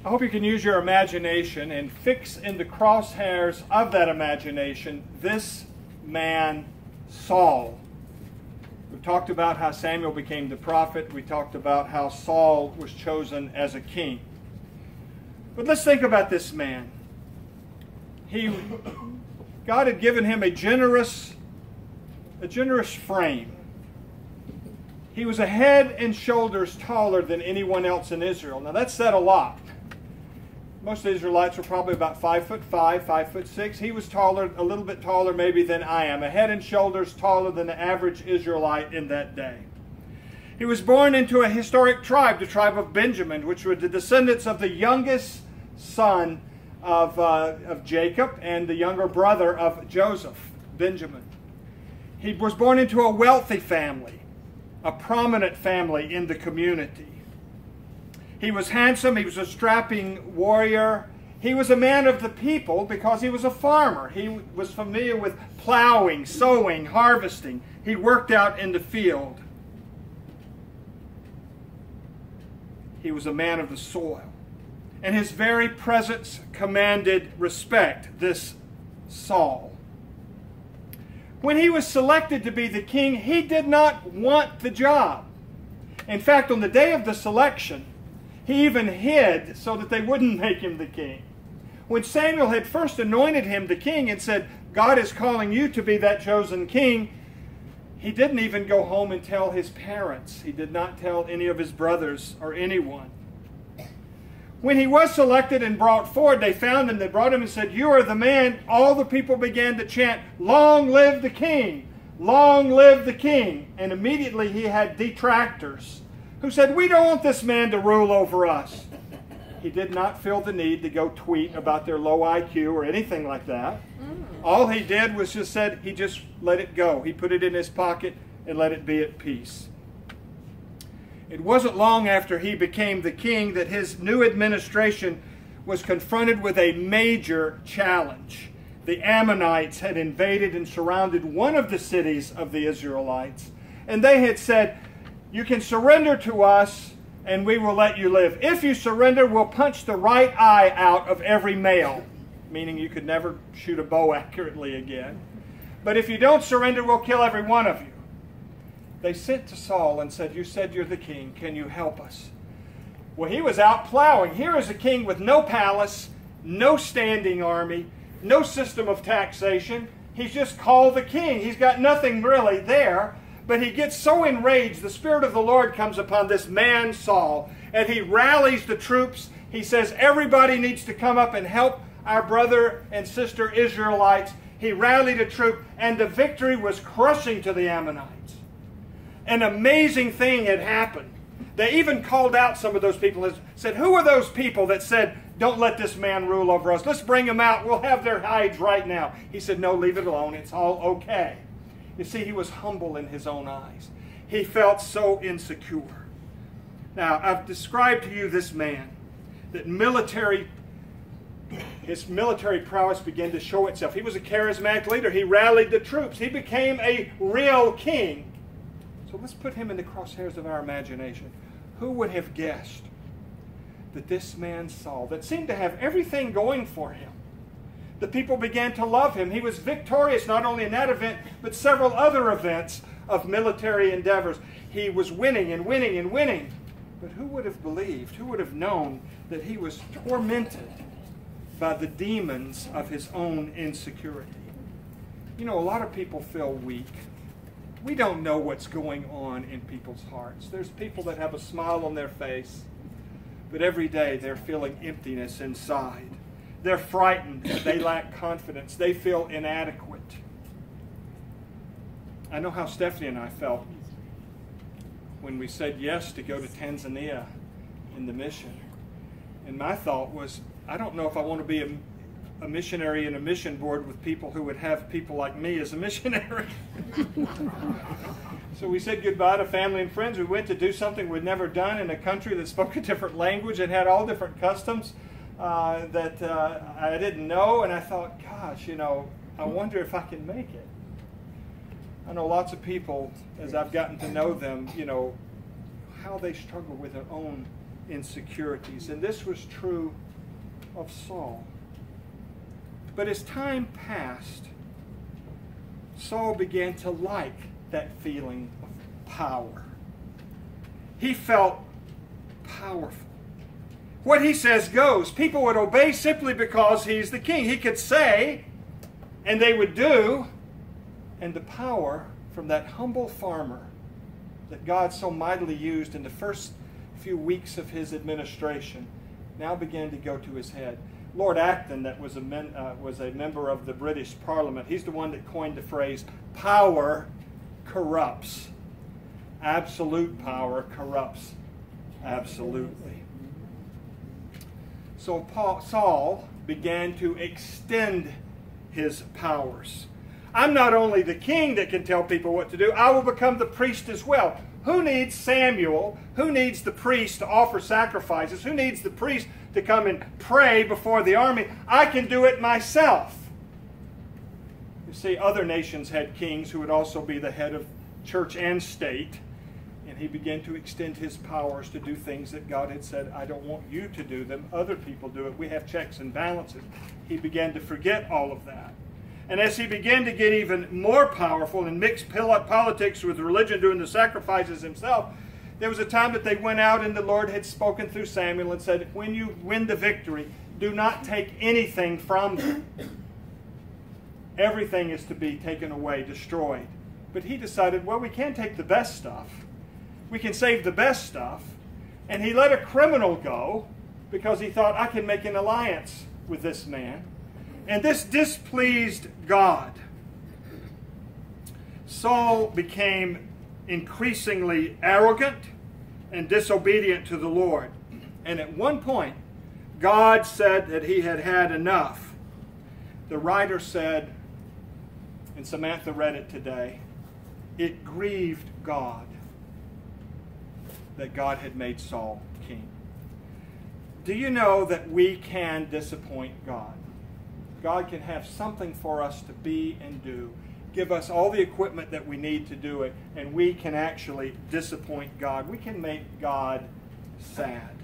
I hope you can use your imagination and fix in the crosshairs of that imagination this man, Saul. We talked about how Samuel became the prophet. We talked about how Saul was chosen as a king. But let's think about this man. God had given him a generous frame. He was a head and shoulders taller than anyone else in Israel. Now that said a lot. Most Israelites were probably about 5'5", 5'6". He was taller, a little bit taller maybe than I am. A head and shoulders taller than the average Israelite in that day. He was born into a historic tribe, the tribe of Benjamin, which were the descendants of the youngest son of Jacob and the younger brother of Joseph, Benjamin. He was born into a wealthy family, a prominent family in the community. He was handsome. He was a strapping warrior. He was a man of the people because he was a farmer. He was familiar with plowing, sowing, harvesting. He worked out in the field. He was a man of the soil. And his very presence commanded respect, this Saul. When he was selected to be the king, he did not want the job. In fact, on the day of the selection, he even hid so that they wouldn't make him the king. When Samuel had first anointed him the king and said, God is calling you to be that chosen king, he didn't even go home and tell his parents. He did not tell any of his brothers or anyone. When he was selected and brought forward, they found him, they brought him and said, you are the man. All the people began to chant, long live the king, long live the king. And immediately he had detractors who said, we don't want this man to rule over us. He did not feel the need to go tweet about their low IQ or anything like that. All he did was just said, he just let it go. He put it in his pocket and let it be at peace. It wasn't long after he became the king that his new administration was confronted with a major challenge. The Ammonites had invaded and surrounded one of the cities of the Israelites, and they had said, you can surrender to us and we will let you live. If you surrender, we'll punch the right eye out of every male, meaning you could never shoot a bow accurately again. But if you don't surrender, we'll kill every one of you. They sent to Saul and said, you said you're the king. Can you help us? Well, he was out plowing. Here is a king with no palace, no standing army, no system of taxation. He's just called the king. He's got nothing really there. But he gets so enraged, the Spirit of the Lord comes upon this man, Saul, and he rallies the troops. He says, everybody needs to come up and help our brother and sister Israelites. He rallied a troop, and the victory was crushing to the Ammonites. An amazing thing had happened. They even called out some of those people and said, who are those people that said, don't let this man rule over us. Let's bring them out. We'll have their hides right now. He said, no, leave it alone. It's all okay. You see, he was humble in his own eyes. He felt so insecure. Now, I've described to you this man, that his military prowess began to show itself. He was a charismatic leader. He rallied the troops. He became a real king. So let's put him in the crosshairs of our imagination. Who would have guessed that this man Saul, that seemed to have everything going for him, the people began to love him. He was victorious not only in that event, but several other events of military endeavors. He was winning and winning and winning. But who would have believed, who would have known that he was tormented by the demons of his own insecurity? You know, a lot of people feel weak. We don't know what's going on in people's hearts. There's people that have a smile on their face, but every day they're feeling emptiness inside. They're frightened. They lack confidence. They feel inadequate. I know how Stephanie and I felt when we said yes to go to Tanzania in the mission. And my thought was, I don't know if I want to be a missionary in a mission board with people who would have people like me as a missionary. So we said goodbye to family and friends. We went to do something we'd never done in a country that spoke a different language and had all different customs that I didn't know. And I thought, gosh, you know, I wonder if I can make it. I know lots of people, as I've gotten to know them, you know, how they struggle with their own insecurities. And this was true of Saul. But as time passed, Saul began to like that feeling of power. He felt powerful. What he says goes. People would obey simply because he's the king. He could say, and they would do, and the power from that humble farmer that God so mightily used in the first few weeks of his administration now began to go to his head. Lord Acton, that was a member of the British Parliament, he's the one that coined the phrase, power corrupts. Absolute power corrupts absolutely. So Saul began to extend his powers. I'm not only the king that can tell people what to do, I will become the priest as well. Who needs Samuel? Who needs the priest to offer sacrifices? Who needs the priest to come and pray before the army? I can do it myself. You see, other nations had kings who would also be the head of church and state. And he began to extend his powers to do things that God had said, I don't want you to do them. Other people do it. We have checks and balances. He began to forget all of that. And as he began to get even more powerful and mix politics with religion, doing the sacrifices himself, there was a time that they went out and the Lord had spoken through Samuel and said, when you win the victory, do not take anything from them. Everything is to be taken away, destroyed. But he decided, well, we can't take the best stuff. We can save the best stuff. And he let a criminal go because he thought, I can make an alliance with this man. And this displeased God. Saul became increasingly arrogant and disobedient to the Lord. And at one point, God said that he had had enough. The writer said, and Samantha read it today, it grieved God that God had made Saul king. Do you know that we can disappoint God? God can have something for us to be and do, give us all the equipment that we need to do it, and we can actually disappoint God. We can make God sad.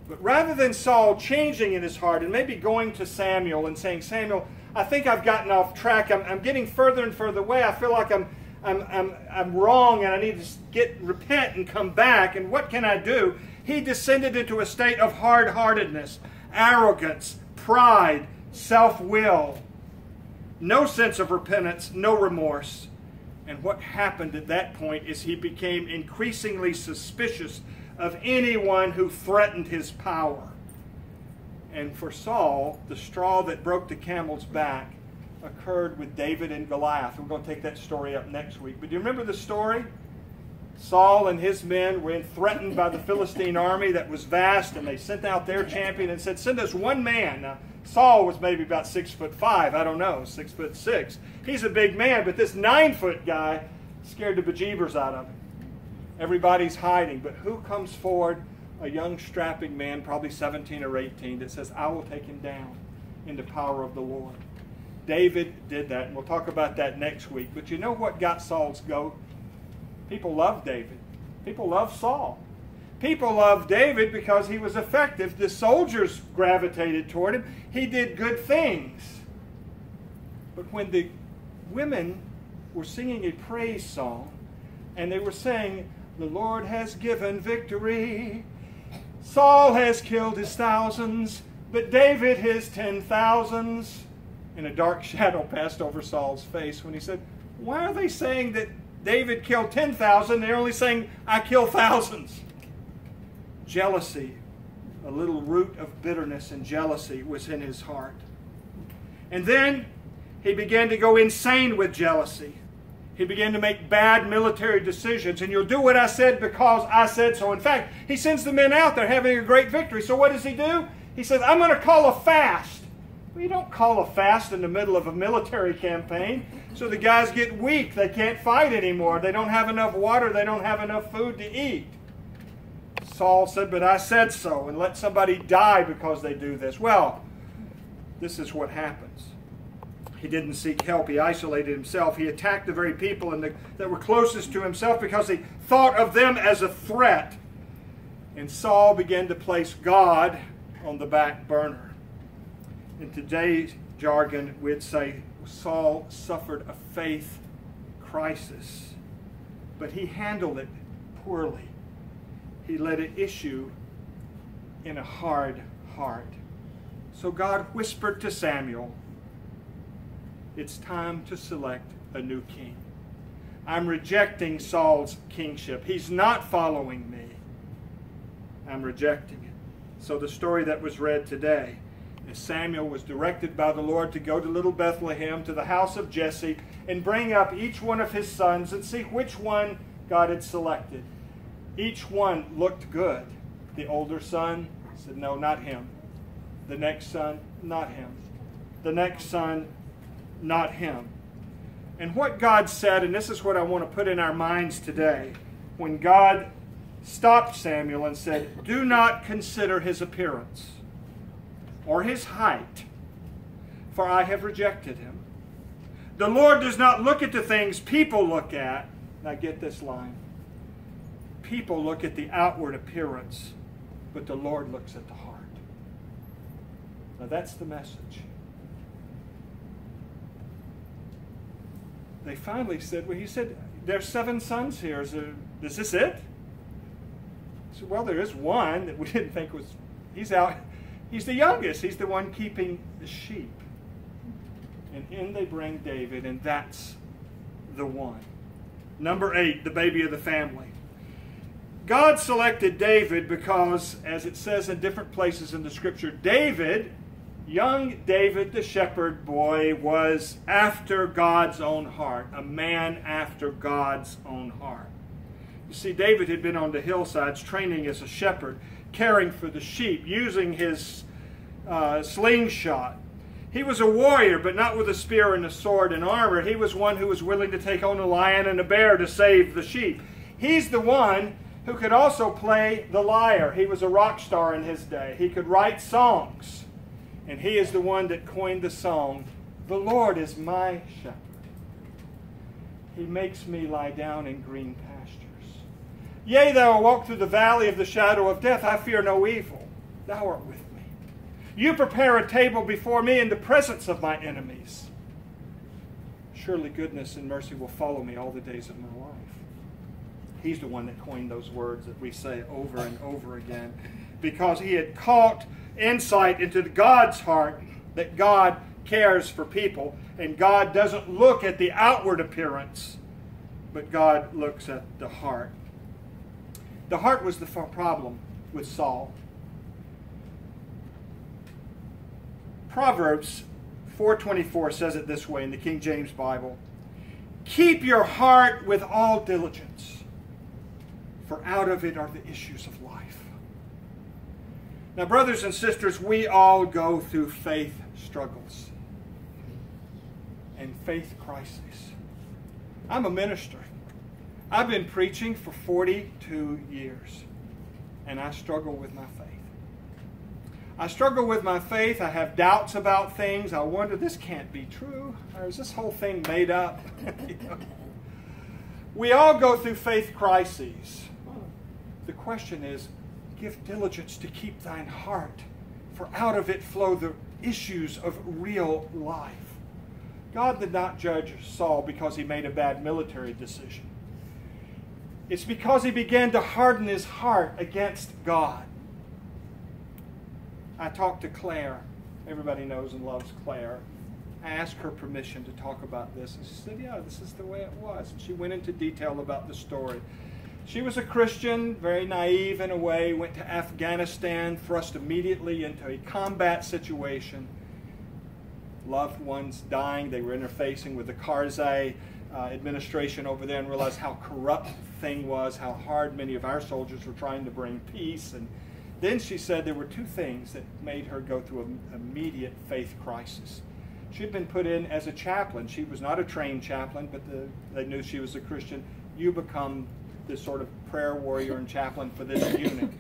But rather than Saul changing in his heart and maybe going to Samuel and saying, Samuel, I think I've gotten off track. I'm getting further and further away. I feel like I'm wrong and I need to repent and come back. And what can I do? He descended into a state of hard-heartedness, arrogance, pride, self-will, no sense of repentance, no remorse. And what happened at that point is he became increasingly suspicious of anyone who threatened his power. And for Saul, the straw that broke the camel's back occurred with David and Goliath. We're going to take that story up next week. But do you remember the story? Saul and his men were threatened by the Philistine army that was vast, and they sent out their champion and said, send us one man. Now, Saul was maybe about 6'5", I don't know, 6'6". He's a big man, but this 9-foot guy scared the bejeebers out of him. Everybody's hiding, but who comes forward? A young strapping man, probably 17 or 18, that says, I will take him down in the power of the Lord. David did that, and we'll talk about that next week. But you know what got Saul's goat? People loved David. People loved Saul. People loved David because he was effective. The soldiers gravitated toward him. He did good things. But when the women were singing a praise song, and they were saying, the Lord has given victory. Saul has killed his thousands, but David his 10,000s. And a dark shadow passed over Saul's face when he said, why are they saying that David killed 10,000? They're only saying, I kill thousands. Jealousy, a little root of bitterness and jealousy was in his heart. And then he began to go insane with jealousy. He began to make bad military decisions. And you'll do what I said because I said so. In fact, he sends the men out. They're having a great victory. So what does he do? He says, I'm going to call a fast. Well, you don't call a fast in the middle of a military campaign. So the guys get weak. They can't fight anymore. They don't have enough water. They don't have enough food to eat. Saul said, but I said so. And let somebody die because they do this. Well, this is what happens. He didn't seek help. He isolated himself. He attacked the very people that were closest to himself because he thought of them as a threat. And Saul began to place God on the back burner. In today's jargon, we'd say Saul suffered a faith crisis, but he handled it poorly. He let it issue in a hard heart. So God whispered to Samuel, "It's time to select a new king. I'm rejecting Saul's kingship. He's not following me. I'm rejecting it." So the story that was read today is Samuel was directed by the Lord to go to little Bethlehem, to the house of Jesse, and bring up each one of his sons and see which one God had selected. Each one looked good. The older son said, "No, not him." The next son, "Not him." The next son, "Not him." And what God said, and this is what I want to put in our minds today, when God stopped Samuel and said, "Do not consider his appearance or his height, for I have rejected him." The Lord does not look at the things people look at. Now get this line. People look at the outward appearance, but the Lord looks at the heart. Now that's the message. They finally said, well, he said, "There's 7 sons here. Is this it?" I said, "Well, there is one that we didn't think was, he's out. He's the youngest. He's the one keeping the sheep." And in they bring David, and that's the one. Number 8, the baby of the family. God selected David because, as it says in different places in the scripture, David, young David, the shepherd boy, was after God's own heart, a man after God's own heart. You see, David had been on the hillsides training as a shepherd, caring for the sheep, using his slingshot. He was a warrior, but not with a spear and a sword and armor. He was one who was willing to take on a lion and a bear to save the sheep. He's the one who could also play the lyre. He was a rock star in his day. He could write songs. And he is the one that coined the song, "The Lord is my shepherd. He makes me lie down in green pastures. Yea, though I walk through the valley of the shadow of death, I fear no evil. Thou art with me. You prepare a table before me in the presence of my enemies. Surely goodness and mercy will follow me all the days of my life." He's the one that coined those words that we say over and over again, because he had caught insight into God's heart, that God cares for people, and God doesn't look at the outward appearance, but God looks at the heart. The heart was the problem with Saul. Proverbs 4:24 says it this way in the King James Bible: "Keep your heart with all diligence, for out of it are the issues of life." Now, brothers and sisters, we all go through faith struggles and faith crises. I'm a minister. I've been preaching for 42 years, and I struggle with my faith. I struggle with my faith. I have doubts about things. I wonder, this can't be true. Or is this whole thing made up? You know? We all go through faith crises. The question is, give diligence to keep thine heart, for out of it flow the issues of real life. God did not judge Saul because he made a bad military decision. It's because he began to harden his heart against God. I talked to Claire. Everybody knows and loves Claire. I asked her permission to talk about this, and she said, "Yeah, this is the way it was." And she went into detail about the story. She was a Christian, very naive in a way, went to Afghanistan, thrust immediately into a combat situation. Loved ones dying. They were interfacing with the Karzai administration over there and realized how corrupt the thing was, how hard many of our soldiers were trying to bring peace. And then she said there were 2 things that made her go through an immediate faith crisis. She had been put in as a chaplain. She was not a trained chaplain, but they knew she was a Christian. You become this sort of prayer warrior and chaplain for this unit.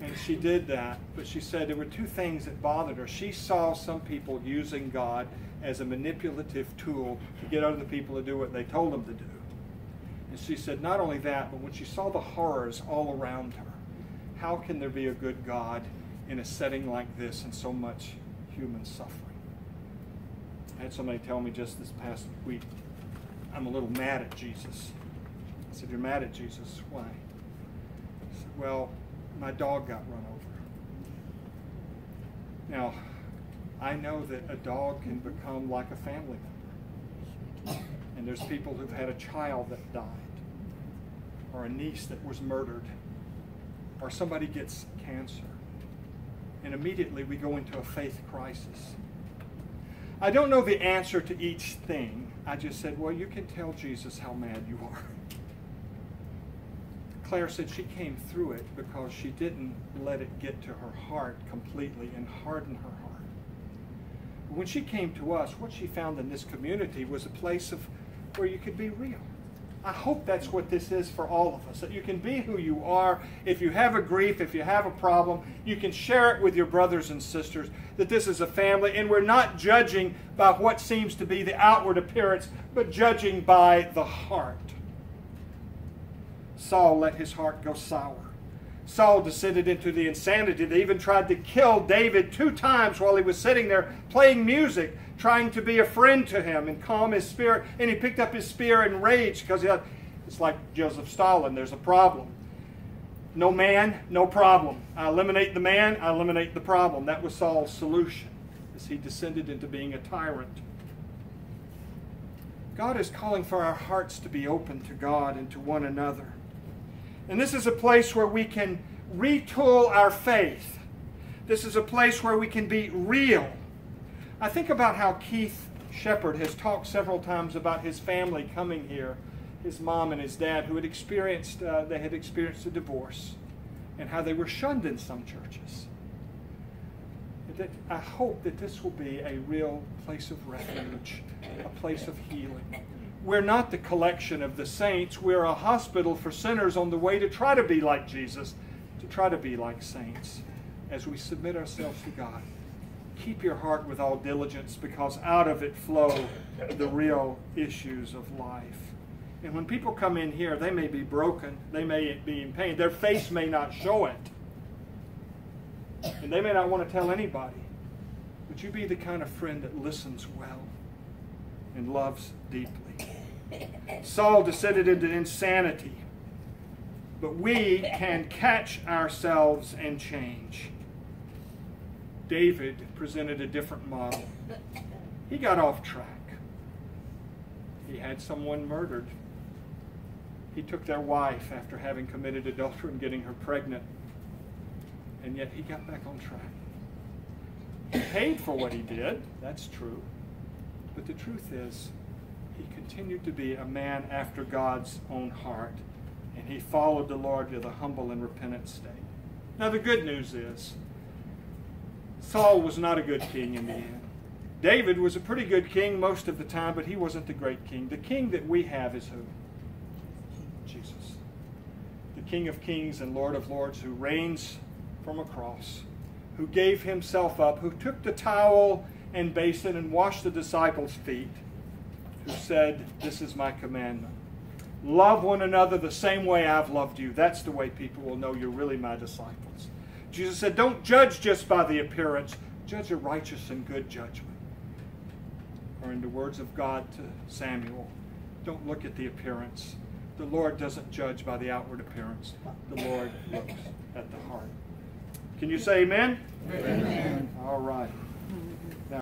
And she did that, but she said there were 2 things that bothered her. She saw some people using God as a manipulative tool to get other people to do what they told them to do. And she said not only that, but when she saw the horrors all around her, how can there be a good God in a setting like this and so much human suffering? I had somebody tell me just this past week, I'm a little mad at Jesus. I said, you're mad at Jesus? Why? I said, well, my dog got run over. Now, I know that a dog can become like a family member. And there's people who've had a child that died, or a niece that was murdered, or somebody gets cancer. And immediately we go into a faith crisis. I don't know the answer to each thing. I just said, well, you can tell Jesus how mad you are. Claire said she came through it because she didn't let it get to her heart completely and harden her heart. But when she came to us, what she found in this community was a place where you could be real. I hope that's what this is for all of us, that you can be who you are. If you have a grief, if you have a problem, you can share it with your brothers and sisters, that this is a family, and we're not judging by what seems to be the outward appearance, but judging by the heart. Saul let his heart go sour. Saul descended into the insanity. They even tried to kill David 2 times while he was sitting there playing music, trying to be a friend to him and calm his spirit. And he picked up his spear in rage because it's like Joseph Stalin. There's a problem. No man, no problem. I eliminate the man, I eliminate the problem. That was Saul's solution as he descended into being a tyrant. God is calling for our hearts to be open to God and to one another. And this is a place where we can retool our faith. This is a place where we can be real. I think about how Keith Shepard has talked several times about his family coming here, his mom and his dad, who had experienced a divorce, and how they were shunned in some churches. I hope that this will be a real place of refuge, a place of healing. We're not the collection of the saints. We're a hospital for sinners on the way to try to be like Jesus, to try to be like saints as we submit ourselves to God. Keep your heart with all diligence, because out of it flow the real issues of life. And when people come in here, they may be broken. They may be in pain. Their face may not show it. And they may not want to tell anybody. But you be the kind of friend that listens well and loves deeply. Saul descended into insanity. But we can catch ourselves and change. David presented a different model. He got off track. He had someone murdered. He took their wife after having committed adultery and getting her pregnant. And yet he got back on track. He paid for what he did. That's true. But the truth is, he continued to be a man after God's own heart. And he followed the Lord with a humble and repentant state. Now the good news is, Saul was not a good king in the end. David was a pretty good king most of the time, but he wasn't the great king. The king that we have is who? Jesus. The King of Kings and Lord of Lords, who reigns from a cross, who gave himself up, who took the towel and basin and washed the disciples' feet, who said, "This is my commandment. Love one another the same way I've loved you." That's the way people will know you're really my disciples. Jesus said, don't judge just by the appearance. Judge a righteous and good judgment. Or in the words of God to Samuel, don't look at the appearance. The Lord doesn't judge by the outward appearance. The Lord looks at the heart. Can you say amen? Amen. All right.